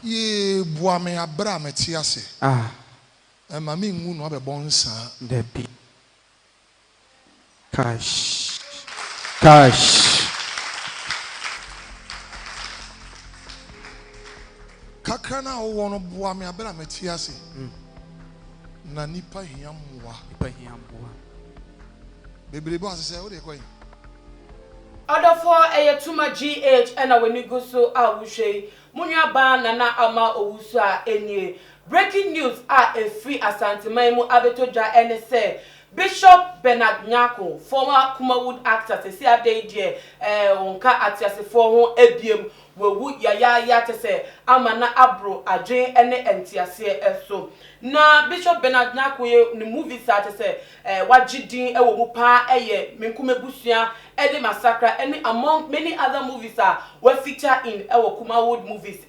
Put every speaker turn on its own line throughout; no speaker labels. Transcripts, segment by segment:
Ye boame abra metiase.
Ah.
Mami ngu no be bonsa.
Debi. Cash. Cash.
Kakrana wo no boame abra metiase. Na nipa hiamwa.
Nipa hiamwa.
Bebrebe asese wo de koy.
Other for a tuma GH and a when you go so I will say Munya ban nana ama owusa enye. Breaking news are a free asante maimu abetoja and say Bishop Bernard Nyarko, former Kumawood actor, se see a day dear, onka atiase for who ebiem, would ya te say, amana abro, a jay ene entiase eso. Na Bishop Bernard Nyarko, the movie started say, what jidin, mupa, minkume busia, any massacre, any among many other movies were featured in our Kumawood movies.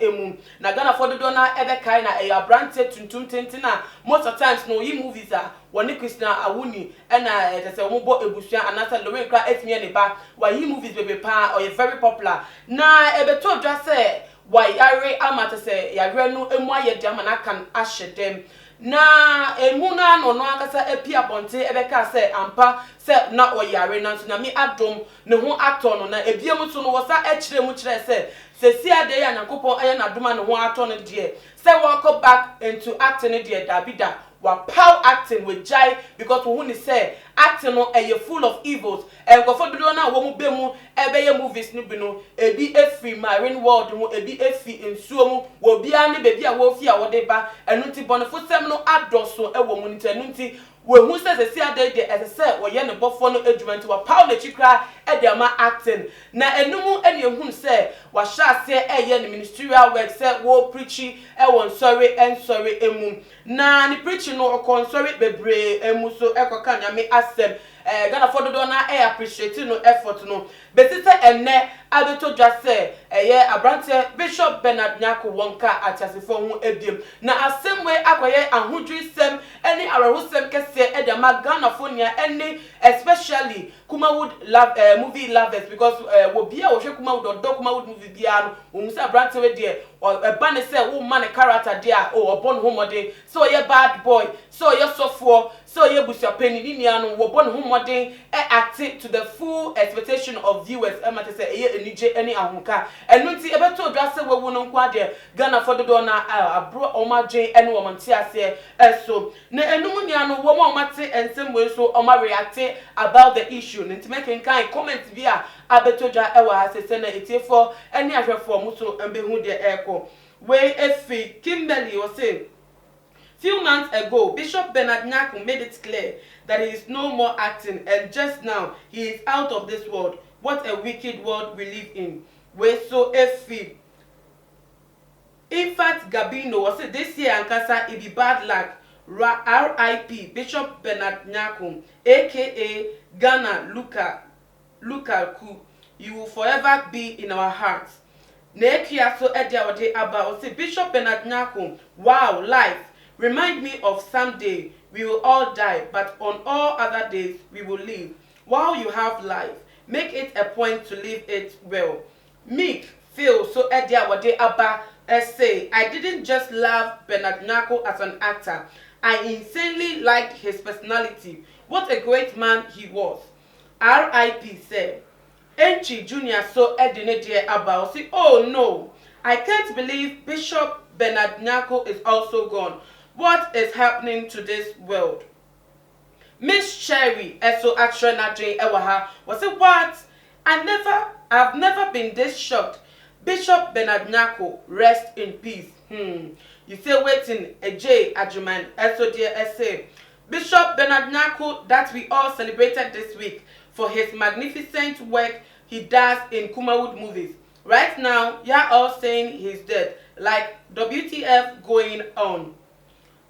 Na Ghana for the donor, ever kind of branted tuntum tentina. Most of times, no, ye movies are one Christian Awuni, and I say, Mobo Ebusia, and after the way cry 8 million back, why ye movies baby pa or very popular. Na ever told just say, why Yare Amata say, Yarenu, and why ye German can usher them. Na emuna no akasa epia bonte ebeka se ampa se na oyare na so na mi adom ne ho ato no na ebiem so no wosa ekire mu kire se si ade ya Nyankopon aye na doma ne ho ato no de se walk back into acting de dabida wa pow acting with jai because who ni say acting no full of evils and go for do na wo mu be mu ebeye movies ni bi no ebi efi marine world mu ebi efi ensuo mu wo bia ni bebi a wo fi a wo de ba enu ti bonefo sem no adoso ewo mu nti enu ti we hu say si ade de say wo ye ne bofo no adwuma nti wa pow na chikra e de ama acting na enumu ene ehun say wa sha say eye ne ministerial work say wo preachy e won sorry emu na ni preaching no okon sorry bebre emu so ekoka nyame asem Ghana for the donor appreciate no effort no but say enne abeto just say abrante Bishop Bernard Nyarko wonka atasefo ho ebiem na asem we akoye ahudwi sem any arahusem kese e de Ghana for nia any especially Kumawood movie lovers because wo bia wo hwe Kumawood or Kumawood movie bia no wo say abrante we de ba ne say wo man character there o obon homode so ye bad boy so ye sofo so ye busia penny ni anu wo bon homode act to the full expectation of viewers amate say ye enije any ahunka enu nti ebeto dwa say we no nkwa de Ghana for the donor abro omadwen ene wo mante ase eso na enum ni anu wo ma omate ensem we so oma react about the issue nti make kan comment bia abeto dwa ewa asese na etiefo ene ahwefo muso embehu de eko we efi Kimberly was saying few months ago, Bishop Bernard Nyarko made it clear that he is no more acting and just now he is out of this world. What a wicked world we live in. We so efi. In fact, Gabino was said this year Ankasa it be bad luck. R.I.P. Bishop Bernard Nyarko, aka Ghana Lukaku. You will forever be in our hearts. Nekia so edia wade aba say Bishop Bernard Nyarko. Wow, life. Remind me of someday we will all die, but on all other days we will live. While you have life, make it a point to live it well. Meek, Phil, so edia wade aba say I didn't just love Bernard Nyarko as an actor. I insanely liked his personality. What a great man he was. R.I.P. said. Enchi Jr. so edine dear aba say, oh no, I can't believe Bishop Bernard Nyarko is also gone. What is happening to this world? Miss Cherry, eso action Adre Ewaha, was it what? I've never been this shocked. Bishop Bernard Nyarko, rest in peace. You say waiting, a J Adjuman, eso dear essay. Bishop Bernard Nyarko that we all celebrated this week for his magnificent work he does in Kumawood movies. Right now, you're all saying he's dead, like WTF going on.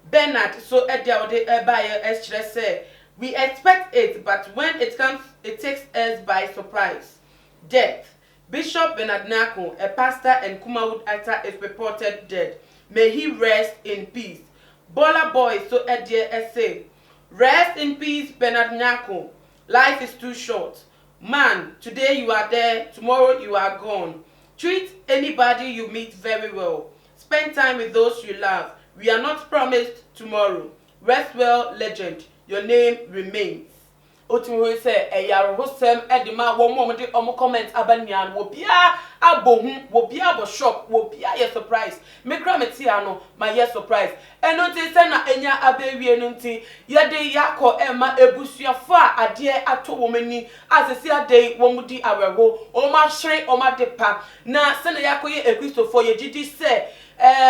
Bernard, so say, we expect it, but when it comes, it takes us by surprise. Death. Bishop Bernard Nyarko, a pastor and Kumawood actor, is reported dead. May he rest in peace. Bola Boy, so say, rest in peace, Bernard Nyarko. Life is too short. Man, today you are there, tomorrow you are gone. Treat anybody you meet very well. Spend time with those you love. We are not promised tomorrow. Rest well, legend. Your name remains. Otimi say eyaro hosem edima wo mo de omo comment abanian wo bia abohu wo bia bo shock wo bia ye surprise me kra metia no my ye surprise eno ti say na enya abewie no nti ye de yakọ ema ebusuafo a ade ato wo mani asesi ade wo mudi awewo o ma hwere o ma de pa na se na yakọ ye ekristofo ye gidi say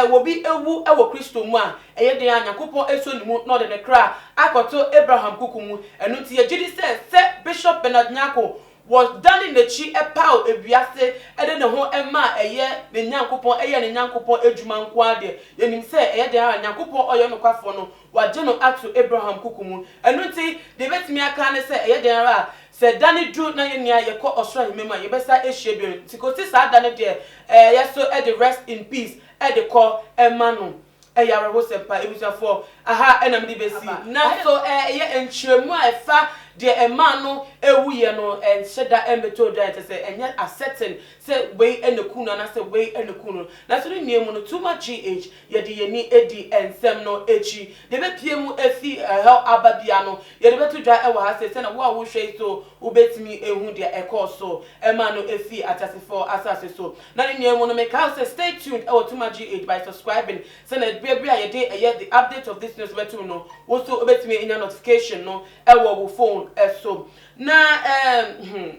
wo bi ewu ewo Kristo mu a eye de Yakobon eso ni mu no de ne kra akoto Abraham kukumu enu ti ye gidi say Bishop Bernard Nyarko was done in the chi epaw ebiase ede ne ho ema eye ne Yakobon eye ne Yakobon edwuma nko ade yenim say eye de Yakobon oyo no kwafo no waje no ato Abraham kukumu enu ti de betimi aka ne say eye de ara se dani dru na ye nia ye ko osoro himema ye besa ehie bi tikoti sa dani de yeso e the rest in peace e de ko emanu eyare ho sempa ebusafo aha enam di besi na so ye enchiremu a efa de emanu ewuye no enhyeda embeto da te se enye accepting se we enekunu na se we enekunu na so ni emu no too much gh ye de ye ni edi ensem no echi de be piemu efi hell ababia no ye de betu dwa ewa ha se na wo a wo hwe so ubetimi ehu de ekoso emanu efi atasifo asase so na ni emu no make house stay tuned ewo too much gh by subscribing se na bia ye de the update of this news betu no wo so ubetimi enya notification no ewo wo phone so na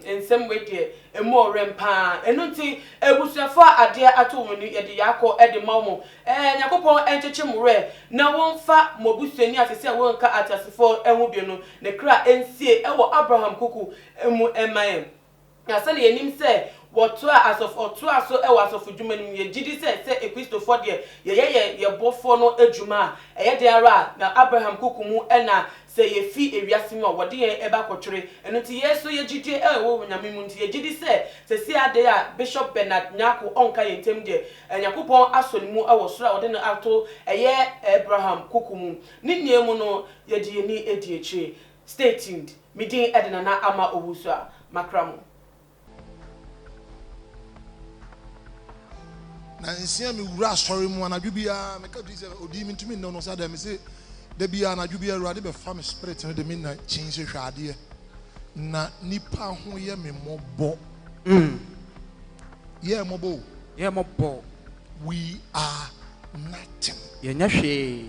in some way there a more rempa enunti ebusuafo ade ato woni ye de yakọ ede mawmo Yakobon enchechemure na wonfa mobusuani asese wonka atasefo ehu bi no ne kra ensie ewo Abraham kuku emu emaye na sane yenim se woto as of oto aso ewo asofu dwuma nim ye gidi se ekristofo de ye bofo no adwuma eye de ara na Abraham kuku mu ena se ye fi ewiase mu wode ye eba kotwere eno ti yeso ye gidi ewo nyame mu nti ye gidi se si ade a Bishop Bernard Nyarko onka ye ntem de Yakobon asonimu ewo soro wode no ato eye Abraham kuku mu ni niemu no ye de ni edi echi. Stay tuned. Midin edena na ama owusu a makramo
na nsia me wura asori mu anadwo bia me ka dise odi mi ntumi no sa da me se da bia anadwo bia Awurade be fa me spirit no de me na chin se hwade na nipa ho ye me mobo ye mobo we are nothing
ye nya hwe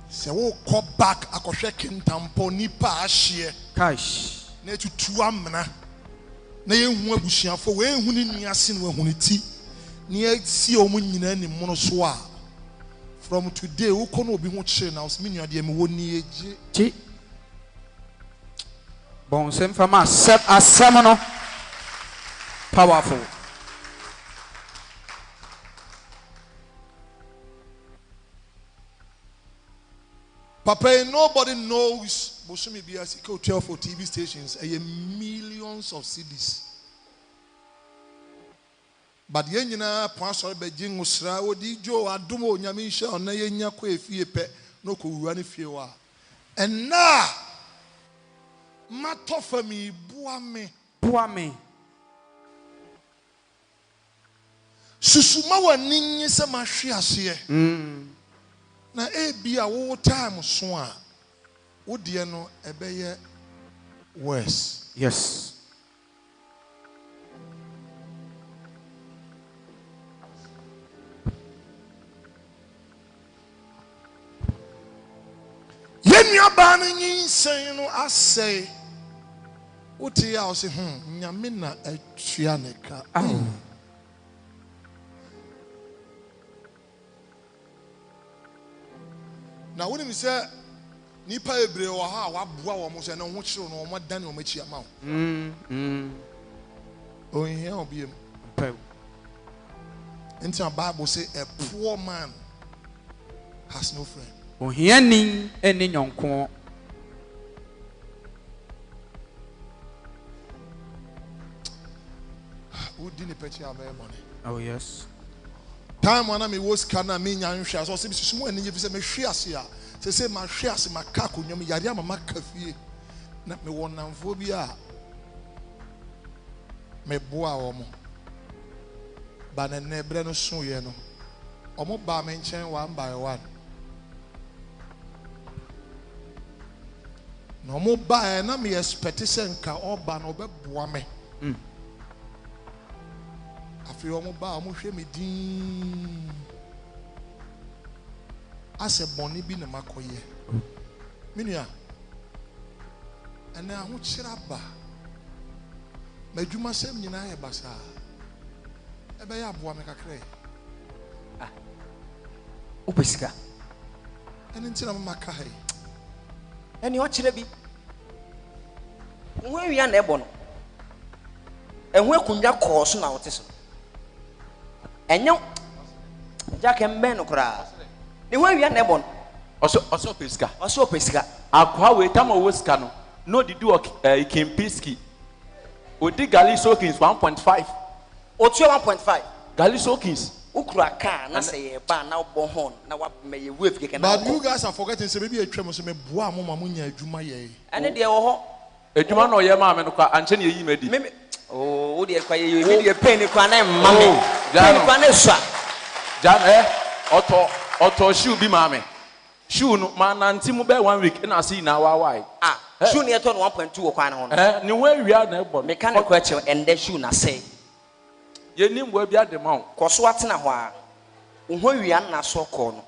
se wo ko back akohwe kintampo nipa ahye
cash
na tutu amna na ye hu abusuafo we hu ni nuase na hu ni ti na ye si o mu nyina ni mu no so a from today wo ko no obi ho kire na os me nua de me woni eje
ti bon sem fama asem no powerful
Papa, nobody knows Bosumi Biasi ko 12 for TV stations millions of CDs. But yen nyina pastor be jing usra odi jo adumo nyame hia ona yenya ko efie pe no ko wura ne fie wa. And na matofami buame susuma wani nyi se mahwe ase na ebia wo time so a wo de no ebeye worse.
Yes.
Yenya ba no nyinsen no asay wo te ya wo se nyame na atua ne ka. Na when we say nipa ebre wo ha waboa wo mo se na ho kire no mo dan o machi ama wo o here obiem into the Bible say a poor man has no friend.
O here ni eni nyonko
who didn't pay your money.
Oh yes.
Time when I was kana me nyan hwe so se bisusumu ani yefi se me hwe ase a se ma hwe ase maka konwom yare ama maka fie na me wonamfo bi a me boa wo mo But the nebre no so ye no. Omo ba me nchen one by one. No mo ba na me expect say nka oba na obeboa me. Afi omo ba omo hwe me din. Ase boni bi na makoye. Minua. Ana ho kyira ba. Madwuma sem nyina ye basa. Ebe ya aboa me kakre.
Upesika.
Ene ntina mama ka hai.
Eni o kyire bi. Wo awia na ebo no. Ehu akunwa kooso na wote so. Enyo. Jake mbe no kura. Ni wo awia na ebo no.
Oso pesika.
Oso pesika.
Akwa we tama wo sika no. No di do Kempiski. Odi Gali Soakins 1.5.
Otu 1.5.
Gali Soakins.
Ukura car na say ye ba na bo hon na wa me wave keke na.
But you guys are forgetting say maybe atwam so me boa mo ma munya adwuma ye.
Ene de wo ho.
Adwuma no ye ma me no kwa anche ne yi medi.
Me wo de kwa ye me de pain kwa na mma me. Pain kwa na swa.
Jan auto shoe bi ma me. Shoe no ma nanti mu be 1 week na see na why.
Shoe ne to no 1.2 wo kwa na ho.
Ni wo awia na ebo.
Me kan kwa che ende shoe na say.
Ye nim wo bia de ma wo.
Koso atena ho a. Wo ho awia na so ko no.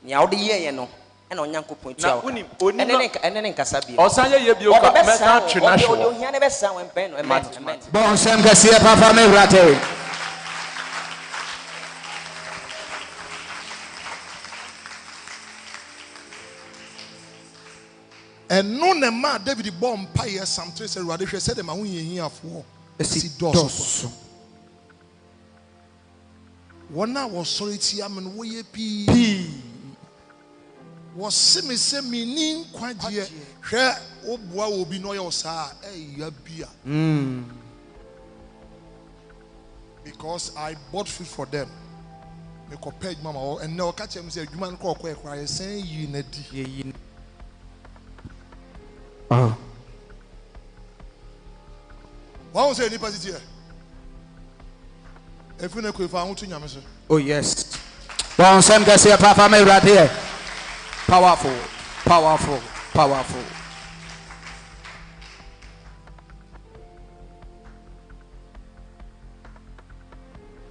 Nya wo de ye no. E na onyankopon tu awo. Ene ne nkasa bi.
Osan ye bi o ka me ka twena hwo.
O hia ne be san wen pen no. Amen.
Bon sem kase papa me wrate.
And no ne ma David bomb paye Psalm 3 say Ruade hwe said dem ahun ye hiafo.
Esi dos.
Wona was sorry ti am wo ye pi. Was semi semi nin kwaje hwe oboa obi no ye osa ya bia. Because I bought food for them. Me ko page mama and now catch them say adwuma nko ko ekwa ye sen yi na di. What was any positive? If you know if I want to nyame so.
Oh yes. Bon sem kase papa me wrate. Powerful.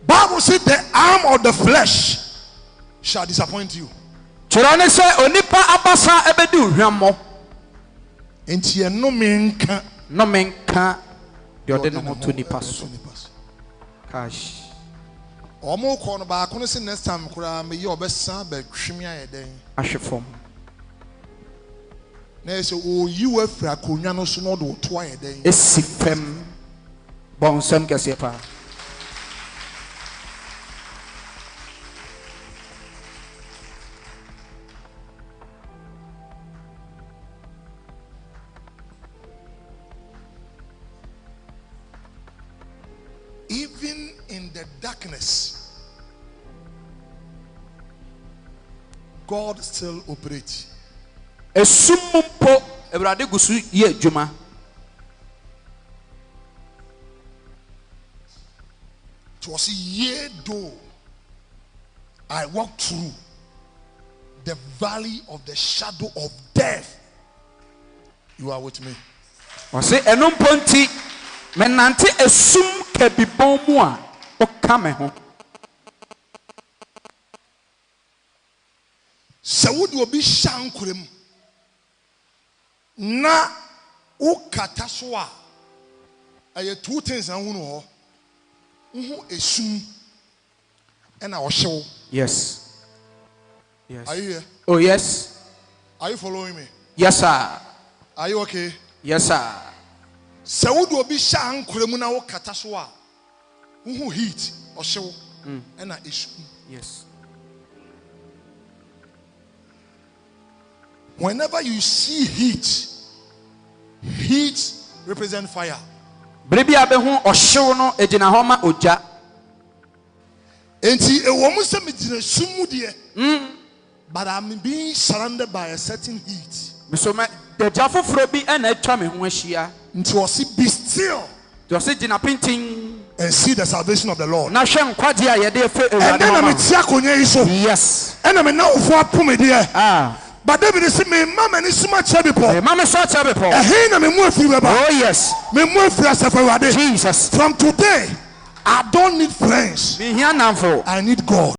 Bible said the arm of the flesh shall disappoint you.
Chirane se onipa abasa ebedu hwammo.
Enti eno menka
de ode no to nipa so. Cash.
Omo ko no ba ko no se next time kura me ye obesa ba twimi ayeden.
Ahwefom.
Na se o yi wa fra konwa no so no do to ayeden.
Esifem. Bon sem kase pa.
Even in the darkness, God still operates.
Esumpo Ewurade gusu ye adwuma.
It was yea though I walked through the valley of the shadow of death, you are with me.
Wase enumpo nti menante esum kabibon mu a oka me ho.
Sawudi obi shankurem na ukata so a aye two things an hunu ho uhu esum and our show.
Yes.
Are you here?
Oh yes.
Are you following me?
Yes sir.
Are you okay?
Yes sir.
Sawudi obi shankurem na ukata so a uhu heat or show and a esum.
Yes.
Whenever you see heat, heat represent fire.
Brebi abehu ohyew no egina homa oja.
Enti ewo mu se medina sumu de. But I'm being surrounded by a certain heat.
Mesoma de jafoforo bi na atwa me ho ahia.
Nti o si be still.
De o se gina pintin.
and see the salvation of the Lord.
na hwɛ nkwagye a yɛde efe
And
Awurade
then I'm
mama.
tiakonya iso.
Yes.
And I'm now for pumi dear.
Ah.
But David is me mama ni suma chebipo.
Mama so tell people.
Hey na me mu afi baba.
Oh yes.
Me mu afi asefa Awurade.
Jesus.
From today, I don't need friends.
Me here now for.
I need God.